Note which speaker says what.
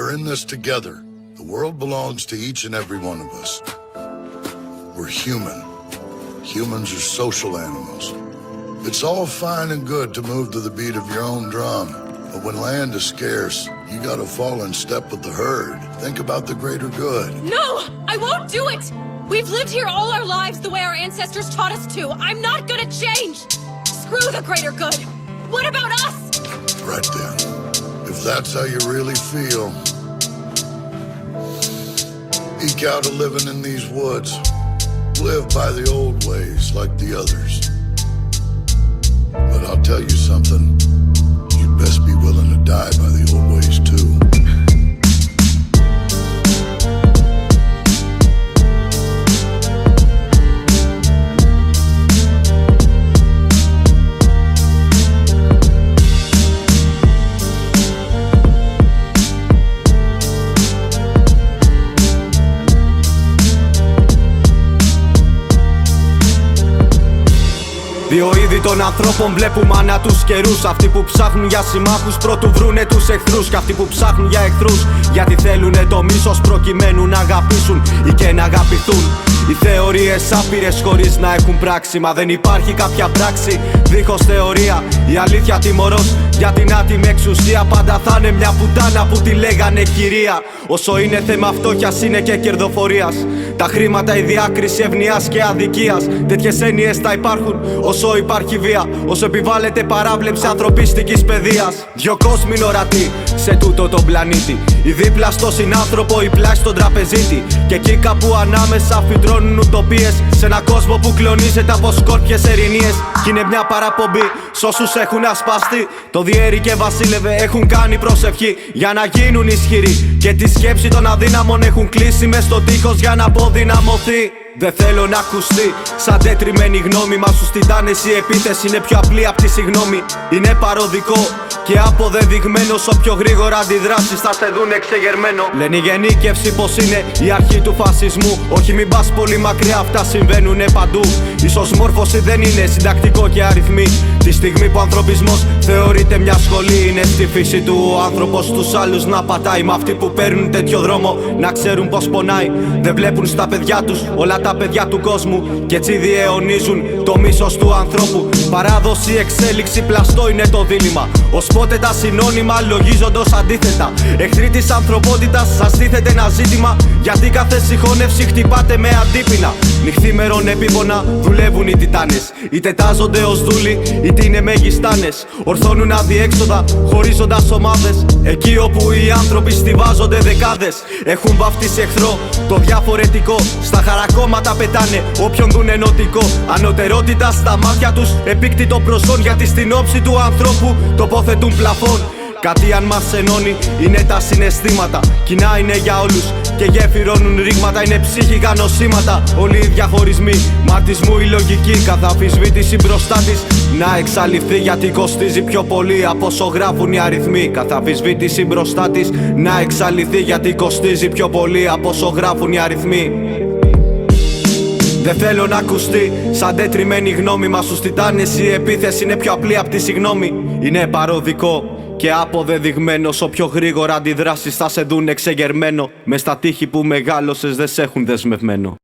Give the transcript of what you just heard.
Speaker 1: We're in this together. The world belongs to each and every one of us. We're human. Humans are social animals. It's all fine and good to move to the beat of your own drum. But when land is scarce, you gotta fall in step with the herd. Think about the greater good.
Speaker 2: No! I won't do it! We've lived here all our lives the way our ancestors taught us to. I'm not gonna change! Screw the greater good! What about us?
Speaker 1: Right then. If that's how you really feel, eke out a living in these woods. Live by the old ways like the others. But I'll tell you something. You'd best be willing to die by the old ways too.
Speaker 3: Δύο είδη των ανθρώπων βλέπουμε ανά τους καιρούς. Αυτοί που ψάχνουν για συμμάχους πρώτου βρούνε τους εχθρούς. Κι αυτοί που ψάχνουν για εχθρούς γιατί θέλουνε το μίσος προκειμένου να αγαπήσουν ή και να αγαπηθούν. Οι θεωρίες άπειρες χωρίς να έχουν πράξη. Μα δεν υπάρχει κάποια πράξη δίχως θεωρία. Η αλήθεια τιμωρός για την άτιμη εξουσία πάντα θα είναι μια πουτάνα που τη λέγανε κυρία. Όσο είναι θέμα φτώχειας είναι και κερδοφορίας. Τα χρήματα, η διάκριση ευνοίας και αδικίας. Τέτοιες έννοιες θα υπάρχουν όσο υπάρχει βία. Όσο επιβάλλεται παράβλεψη ανθρωπιστικής παιδείας. Δυο κόσμοι είναι ορατοί σε τούτο τον πλανήτη. Η δίπλα στο συνάνθρωπο, η πλάι στον τραπεζίτη. Και εκεί κάπου ανάμεσα φυτρώνουν ουτοπίες. Σε ένα κόσμο που κλονίζεται από σκόρπιες ερηνίες. Κι είναι μια παραπομπή σ' όσους έχουν ασπαστεί. Το διέρη και βασίλευε έχουν κάνει προσευχή για να γίνουν ισχυροί. Και τη σκέψη των αδύναμων έχουν κλείσει μες στο τείχος για να αποδυναμωθεί. Δεν θέλω να ακουστεί σαν τετριμένη γνώμη. Μα σου στην τάνεση η επίθεση είναι πιο απλή απ' τη συγγνώμη. Είναι παροδικό και αποδεδειγμένο. Όσο πιο γρήγορα αντιδράσεις θα σε δουν εξεγερμένο. Λένε η γενίκευση πως είναι η αρχή του φασισμού. Όχι μην πας πολύ μακριά, αυτά συμβαίνουνε παντού. Ίσως μόρφωση δεν είναι συντακτικό και αριθμοί. Τη στιγμή που ο ανθρωπισμός θεωρείται μια σχολή. Είναι στη φύση του ο άνθρωπος τους άλλους να πατάει. Μα αυτοί που παίρνουν τέτοιο δρόμο να ξέρουν πως πονάει. Δεν βλέπουν στα παιδιά τους όλα τα παιδιά του κόσμου. Κι έτσι διαιωνίζουν το μίσος του ανθρώπου. Παράδοση, εξέλιξη, πλαστό είναι το δίλημμα. Ως πότε τα συνώνυμα λογίζοντος αντίθετα. Εχθροί της ανθρωπότητας σας τίθεται ένα ζήτημα. Γιατί κάθε συγχώνευση χτυπάτε με αντίπεινα. Νυχθήμερον επίπονα δουλεύουν οι τιτάνες. Είτε τάζονται ως δούλοι είτε είναι μεγιστάνες. Ορθώνουν αδιέξοδα χωρίζοντας ομάδες. Εκεί όπου οι άνθρωποι στιβάζονται δεκάδες. Έχουν βαφτίσει εχθρό το διαφορετικό. Στα χαρακόμματα πετάνε όποιον δουν ενωτικό. Ανωτερότητα στα μάτια τους επίκτητο προσόν. Γιατί στην όψη του ανθρώπου τοποθετούν πλαφόν. Κάτι αν μας ενώνει είναι τα συναισθήματα. Κοινά είναι για όλους και γεφυρώνουν ρήγματα. Είναι ψυχικά νοσήματα όλοι οι διαχωρισμοί. Ματισμού η λογική καθ' αμφισβήτηση μπροστά της να εξαλειφθεί. Γιατί κοστίζει πιο πολύ από όσο γράφουν οι αριθμοί. Καθ' αμφισβήτηση μπροστά της να εξαλειφθεί. Γιατί κοστίζει πιο πολύ από όσο γράφουν οι αριθμοί. Δεν θέλω να ακουστεί σαν τετριμένη γνώμη. Μα σου στην τάνεση η επίθεση είναι πιο απλή απ' τη συγγνώμη. Είναι παροδικό και αποδεδειγμένο. Όσο πιο γρήγορα αντιδράσεις θα σε δουν εξεγερμένο. Μες στα τείχη που μεγάλωσες δεν σε έχουν δεσμευμένο.